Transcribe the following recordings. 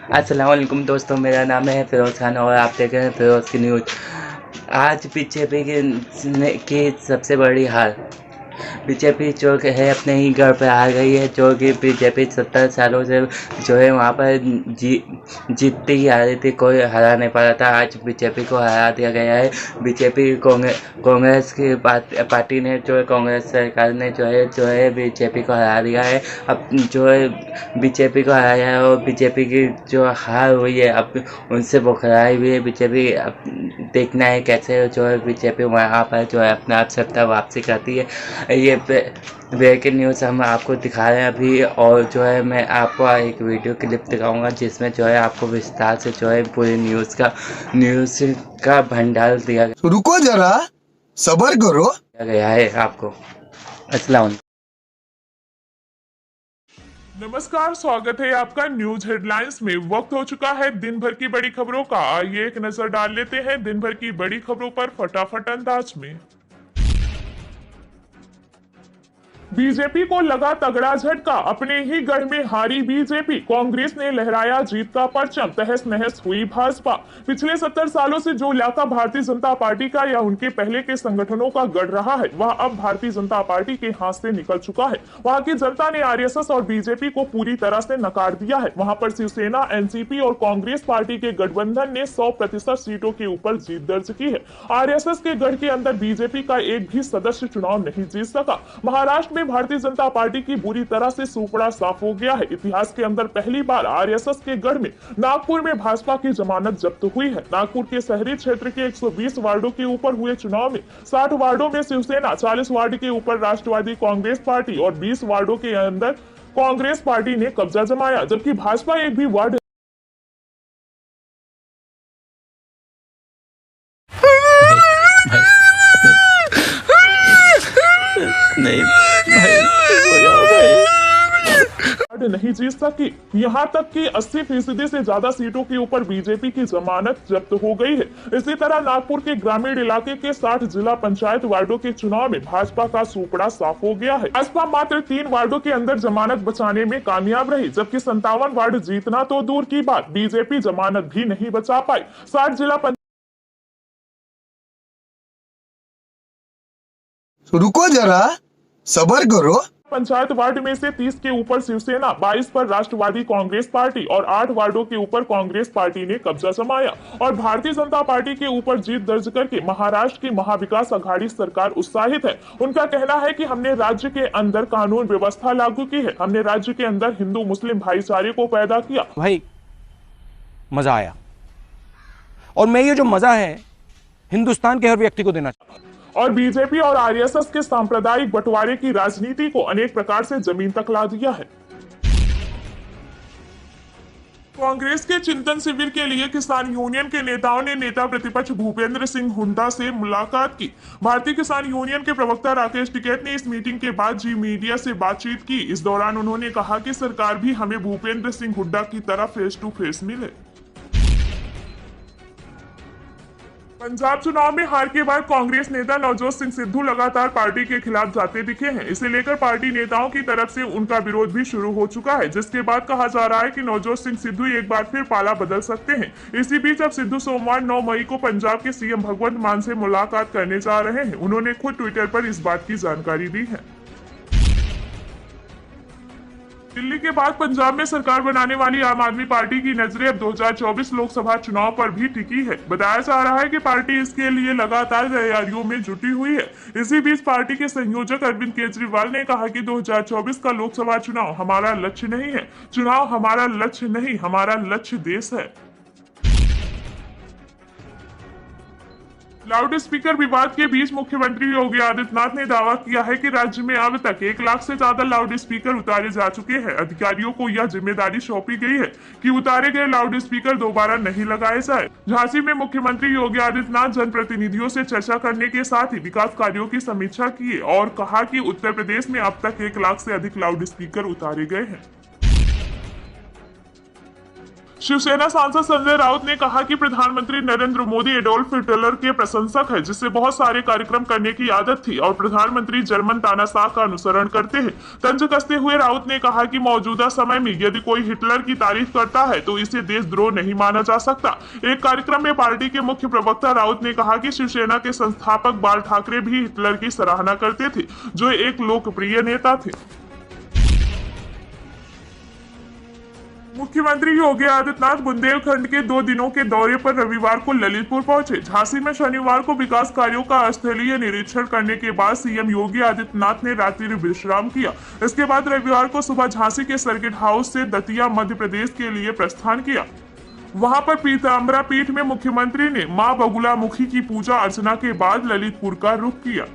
अस्सलाम वालेकुम दोस्तों, मेरा नाम है फ़िरोज़ खान और आप देख रहे हैं फ़िरोज़ की न्यूज़। आज बीजेपी की सबसे बड़ी हार। बीजेपी जो है अपने ही घर पे आ गई है, जो कि बीजेपी 70 सालों से जो है वहाँ पर जीतती ही आ रही थी, कोई हरा नहीं पा रहा था। आज बीजेपी को हरा दिया गया है। बीजेपी कांग्रेस की पार्टी ने जो है, कांग्रेस सरकार ने जो है बीजेपी को हरा दिया है। अब जो है बीजेपी को हराया है और बीजेपी की जो हार हुई है अब उनसे बौखलाई हुई है बीजेपी। अब देखना है कैसे जो है बीजेपी वहाँ पर जो है अपना आप सत्ता वापसी करती है। ये ब्रेकिंग न्यूज़ हम आपको दिखा रहे हैं अभी, और जो है मैं आपको एक वीडियो क्लिप दिखाऊंगा जिसमें जो है आपको विस्तार से जो है पूरी न्यूज़ का भंडार दिया तो रुको जरा, सबर करो। गया है आपको। अस्सलाम। नमस्कार, स्वागत है आपका न्यूज हेडलाइंस में। वक्त हो चुका है दिन भर की बड़ी खबरों का। आइए एक नजर डाल लेते हैं दिन भर की बड़ी खबरों पर फटाफट अंदाज में। बीजेपी को लगा तगड़ा झटका, अपने ही गढ़ में हारी बीजेपी। कांग्रेस ने लहराया जीत का परचम, तहस नहस हुई भाजपा। पिछले 70 सालों से जो इलाका भारतीय जनता पार्टी का या उनके पहले के संगठनों का गढ़ रहा है, वह अब भारतीय जनता पार्टी के हाथ से निकल चुका है। वहां की जनता ने आरएसएस और बीजेपी को पूरी तरह से नकार दिया है। वहां पर शिवसेना, एनसीपी और कांग्रेस पार्टी के गठबंधन ने 100% सीटों के ऊपर जीत दर्ज की है। आरएसएस के गढ़ के अंदर बीजेपी का एक भी सदस्य चुनाव नहीं जीत सका। महाराष्ट्र में भारतीय जनता पार्टी की बुरी तरह से सूपड़ा साफ हो गया है। इतिहास के अंदर पहली बार आरएसएस के गढ़ में नागपुर में भाजपा की जमानत जब्त हुई है। नागपुर के शहरी क्षेत्र के 120 वार्डों के ऊपर हुए चुनाव में 60 वार्डों में शिवसेना, 40 वार्ड के ऊपर राष्ट्रवादी कांग्रेस पार्टी और 20 वार्डों के अंदर कांग्रेस पार्टी ने कब्जा जमाया, जबकि भाजपा एक भी वार्ड नहीं जीत सकी। यहां तक कि 80% से ज्यादा सीटों के ऊपर बीजेपी की जमानत जब्त हो गई है। इसी तरह नागपुर के ग्रामीण इलाके के 60 जिला पंचायत वार्डों के चुनाव में भाजपा का सूपड़ा साफ हो गया है। भाजपा मात्र 3 वार्डों के अंदर जमानत बचाने में कामयाब रही, जबकि 57 वार्ड जीतना तो दूर की बात, बीजेपी जमानत भी नहीं बचा पाई। 60 जिला रुको जरा, सबर करो। पंचायत वार्ड में से 30 के ऊपर शिवसेना, 22 पर राष्ट्रवादी कांग्रेस पार्टी और 8 वार्डों के ऊपर कांग्रेस पार्टी ने कब्जा जमाया और भारतीय जनता पार्टी के ऊपर जीत दर्ज करके महाराष्ट्र की महाविकास अघाड़ी सरकार उत्साहित है। उनका कहना है कि हमने राज्य के अंदर कानून व्यवस्था लागू की है, हमने राज्य के अंदर हिंदू मुस्लिम भाईचारे को पैदा किया। भाई मजा आया, और मैं ये जो मजा है हिंदुस्तान के हर व्यक्ति को देना चाहता हूं। और बीजेपी और आरएसएस के सांप्रदायिक बंटवारे की राजनीति को अनेक प्रकार से जमीन तक ला दिया है। कांग्रेस के चिंतन शिविर के लिए किसान यूनियन के नेताओं ने नेता प्रतिपक्ष भूपेंद्र सिंह हुड्डा से मुलाकात की। भारतीय किसान यूनियन के प्रवक्ता राकेश टिकैत ने इस मीटिंग के बाद जी मीडिया से बातचीत की। इस दौरान उन्होंने कहा कि सरकार भी हमें भूपेंद्र सिंह हुड्डा की तरह फेस टू फेस मिले। पंजाब चुनाव में हार के बाद कांग्रेस नेता नवजोत सिंह सिद्धू लगातार पार्टी के खिलाफ जाते दिखे हैं। इसे लेकर पार्टी नेताओं की तरफ से उनका विरोध भी शुरू हो चुका है, जिसके बाद कहा जा रहा है कि नवजोत सिंह सिद्धू एक बार फिर पाला बदल सकते हैं। इसी बीच अब सिद्धू सोमवार 9 मई को पंजाब के सीएम भगवंत मान से मुलाकात करने जा रहे हैं। उन्होंने खुद ट्विटर पर इस बात की जानकारी दी है। दिल्ली के बाद पंजाब में सरकार बनाने वाली आम आदमी पार्टी की नजरें अब 2024 लोकसभा चुनाव पर भी टिकी है। बताया जा रहा है कि पार्टी इसके लिए लगातार तैयारियों में जुटी हुई है। इसी बीच पार्टी के संयोजक अरविंद केजरीवाल ने कहा कि 2024 का लोकसभा चुनाव हमारा लक्ष्य नहीं है, चुनाव हमारा लक्ष्य नहीं, हमारा लक्ष्य देश है। लाउड स्पीकर विवाद के बीच मुख्यमंत्री योगी आदित्यनाथ ने दावा किया है कि राज्य में अब तक 1 लाख से ज्यादा लाउड स्पीकर उतारे जा चुके हैं। अधिकारियों को यह जिम्मेदारी सौंपी गई है कि उतारे गए लाउड स्पीकर दोबारा नहीं लगाए जाए। झांसी में मुख्यमंत्री योगी आदित्यनाथ जनप्रतिनिधियों से चर्चा करने के साथ ही विकास कार्यों की समीक्षा की और कहा कि उत्तर प्रदेश में अब तक 1 लाख से अधिक लाउड स्पीकर उतारे गए हैं। शिवसेना सांसद संजय राउत ने कहा कि प्रधानमंत्री नरेंद्र मोदी एडोल्फ हिटलर के प्रशंसक है, जिससे बहुत सारे कार्यक्रम करने की आदत थी और प्रधानमंत्री जर्मन तानाशाह का अनुसरण करते हैं। तंज कसते हुए राउत ने कहा कि मौजूदा समय में यदि कोई हिटलर की तारीफ करता है तो इसे देशद्रोह नहीं माना जा सकता। एक कार्यक्रम में पार्टी के मुख्य प्रवक्ता राउत ने कहा कि शिवसेना के संस्थापक बाल ठाकरे भी हिटलर की सराहना करते थे, जो एक लोकप्रिय नेता थे। मुख्यमंत्री योगी आदित्यनाथ बुंदेलखंड के 2 दिनों के दौरे पर रविवार को ललितपुर पहुंचे। झांसी में शनिवार को विकास कार्यों का स्थलीय निरीक्षण करने के बाद सीएम योगी आदित्यनाथ ने रात्रि विश्राम किया। इसके बाद रविवार को सुबह झांसी के सर्किट हाउस से दतिया मध्य प्रदेश के लिए प्रस्थान किया। वहां पर पीताम्बरा पीठ में मुख्यमंत्री ने मां बगुलामुखी की पूजा अर्चना के बाद ललितपुर का रुख किया।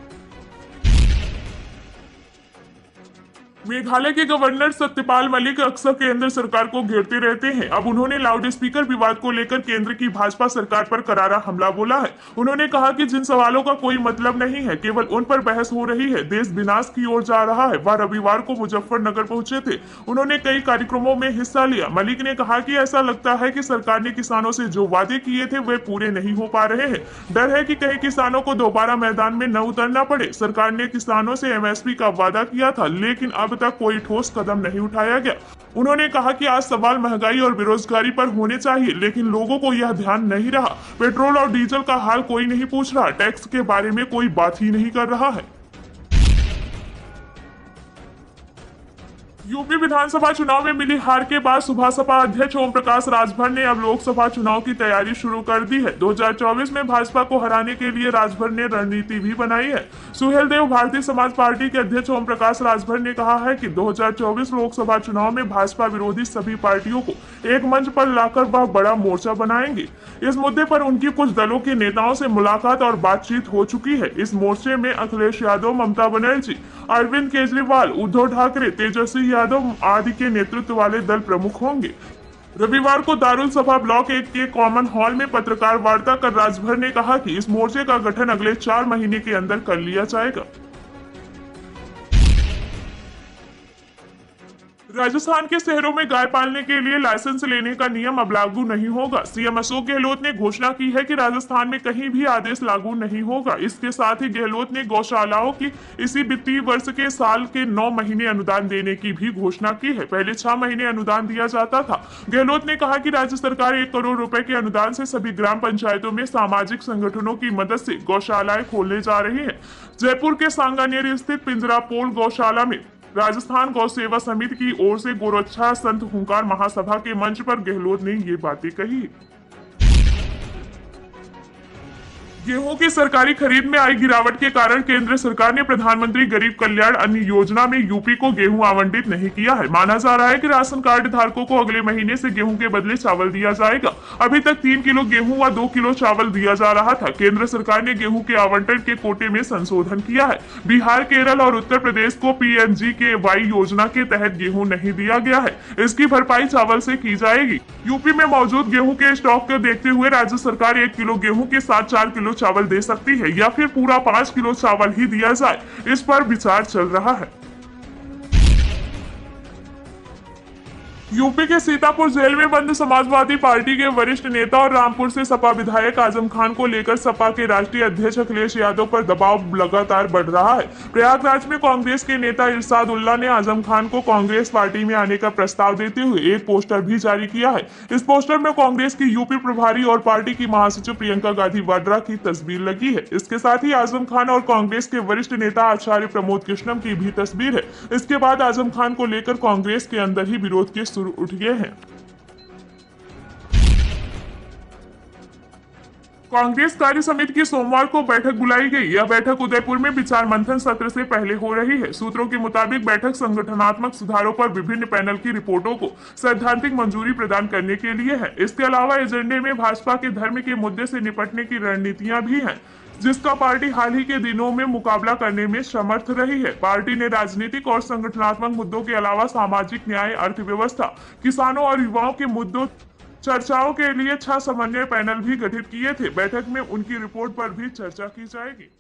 मेघालय के गवर्नर सत्यपाल मलिक अक्सर केंद्र सरकार को घेरते रहते हैं। अब उन्होंने लाउड स्पीकर विवाद को लेकर केंद्र की भाजपा सरकार पर करारा हमला बोला है। उन्होंने कहा कि जिन सवालों का कोई मतलब नहीं है, केवल उन पर बहस हो रही है। देश विनाश की ओर जा रहा है। वह रविवार को मुजफ्फरनगर पहुंचे थे। उन्होंने कई कार्यक्रमों में हिस्सा लिया। मलिक ने कहा कि ऐसा लगता है कि सरकार ने किसानों से जो वादे किए थे वे पूरे नहीं हो पा रहे हैं। डर है कि कहीं किसानों को दोबारा मैदान में न उतरना पड़े। सरकार ने किसानों से एमएसपी का वादा किया था, लेकिन अब तक कोई ठोस कदम नहीं उठाया गया। उन्होंने कहा कि आज सवाल महंगाई और बेरोजगारी पर होने चाहिए, लेकिन लोगों को यह ध्यान नहीं रहा। पेट्रोल और डीजल का हाल कोई नहीं पूछ रहा। टैक्स के बारे में कोई बात ही नहीं कर रहा है। यूपी विधानसभा चुनाव में मिली हार के बाद सुबह सपा अध्यक्ष ओम प्रकाश राजभर ने अब लोकसभा चुनाव की तैयारी शुरू कर दी है। 2024 में भाजपा को हराने के लिए राजभर ने रणनीति भी बनाई है। सुहेलदेव भारतीय समाज पार्टी के अध्यक्ष ओम प्रकाश राजभर ने कहा है कि 2024 लोकसभा चुनाव में भाजपा विरोधी सभी पार्टियों को एक मंच पर लाकर वह बड़ा मोर्चा बनाएंगे। इस मुद्दे पर उनकी कुछ दलों के नेताओं से मुलाकात और बातचीत हो चुकी है। इस मोर्चे में अखिलेश यादव, ममता बनर्जी, अरविंद केजरीवाल, उद्धव ठाकरे, तेजस्वी यादव आदि के नेतृत्व वाले दल प्रमुख होंगे। रविवार को दारुल सभा ब्लॉक 1 के कॉमन हॉल में पत्रकार वार्ता कर राजभर ने कहा कि इस मोर्चे का गठन अगले 4 महीने के अंदर कर लिया जाएगा। राजस्थान के शहरों में गाय पालने के लिए लाइसेंस लेने का नियम अब लागू नहीं होगा। सीएम अशोक गहलोत ने घोषणा की है कि राजस्थान में कहीं भी आदेश लागू नहीं होगा। इसके साथ ही गहलोत ने गौशालाओं की इसी वित्तीय वर्ष के साल के 9 महीने अनुदान देने की भी घोषणा की है। पहले 6 महीने अनुदान दिया जाता था। गहलोत ने कहा कि राज्य सरकार 1 करोड़ रुपए के अनुदान से सभी ग्राम पंचायतों में सामाजिक संगठनों की मदद से गौशालाएं खोलने जा रही है। जयपुर के सांगानेर स्थित पिंजरापोल गौशाला में राजस्थान गौ सेवा समिति की ओर से गोरक्षा संत हुंकार महासभा के मंच पर गहलोत ने ये बातें कही। गेहूं की सरकारी खरीद में आई गिरावट के कारण केंद्र सरकार ने प्रधानमंत्री गरीब कल्याण अन्न योजना में यूपी को गेहूं आवंटित नहीं किया है। माना जा रहा है कि राशन कार्ड धारकों को अगले महीने से गेहूं के बदले चावल दिया जाएगा। अभी तक 3 किलो गेहूं व 2 किलो चावल दिया जा रहा था। केंद्र सरकार ने गेहूं के आवंटन के कोटे में संशोधन किया है। बिहार, केरल और उत्तर प्रदेश को PMGKY योजना के तहत गेहूं नहीं दिया गया है। इसकी भरपाई चावल से की जाएगी। यूपी में मौजूद गेहूं के स्टॉक को देखते हुए राज्य सरकार 1 किलो गेहूं के साथ 4 किलो चावल दे सकती है या फिर पूरा 5 किलो चावल ही दिया जाए। इस पर विचार चल रहा है। यूपी के सीतापुर जेल में बंद समाजवादी पार्टी के वरिष्ठ नेता और रामपुर से सपा विधायक आजम खान को लेकर सपा के राष्ट्रीय अध्यक्ष अखिलेश यादव पर दबाव लगातार बढ़ रहा है। प्रयागराज में कांग्रेस के नेता इरशाद उल्ला ने आजम खान को कांग्रेस पार्टी में आने का प्रस्ताव देते हुए एक पोस्टर भी जारी किया है। इस पोस्टर में कांग्रेस की यूपी प्रभारी और पार्टी की महासचिव प्रियंका गांधी वाड्रा की तस्वीर लगी है। इसके साथ ही आजम खान और कांग्रेस के वरिष्ठ नेता आचार्य प्रमोद कृष्णम की भी तस्वीर है। इसके बाद आजम खान को लेकर कांग्रेस के अंदर ही विरोध के सुर उठ गए हैं। कांग्रेस कार्य समिति की सोमवार को बैठक बुलाई गई। यह बैठक उदयपुर में विचार मंथन सत्र से पहले हो रही है। सूत्रों के मुताबिक बैठक संगठनात्मक सुधारों पर विभिन्न पैनल की रिपोर्टों को सैद्धांतिक मंजूरी प्रदान करने के लिए है। इसके अलावा एजेंडे में भाजपा के धर्म के मुद्दे से निपटने की रणनीतियां भी हैं, जिसका पार्टी हाल ही के दिनों में मुकाबला करने में समर्थ रही है। पार्टी ने राजनीतिक और संगठनात्मक मुद्दों के अलावा सामाजिक न्याय, अर्थव्यवस्था, किसानों और युवाओं के मुद्दों चर्चाओं के लिए 6 समन्वय पैनल भी गठित किए थे। बैठक में उनकी रिपोर्ट पर भी चर्चा की जाएगी।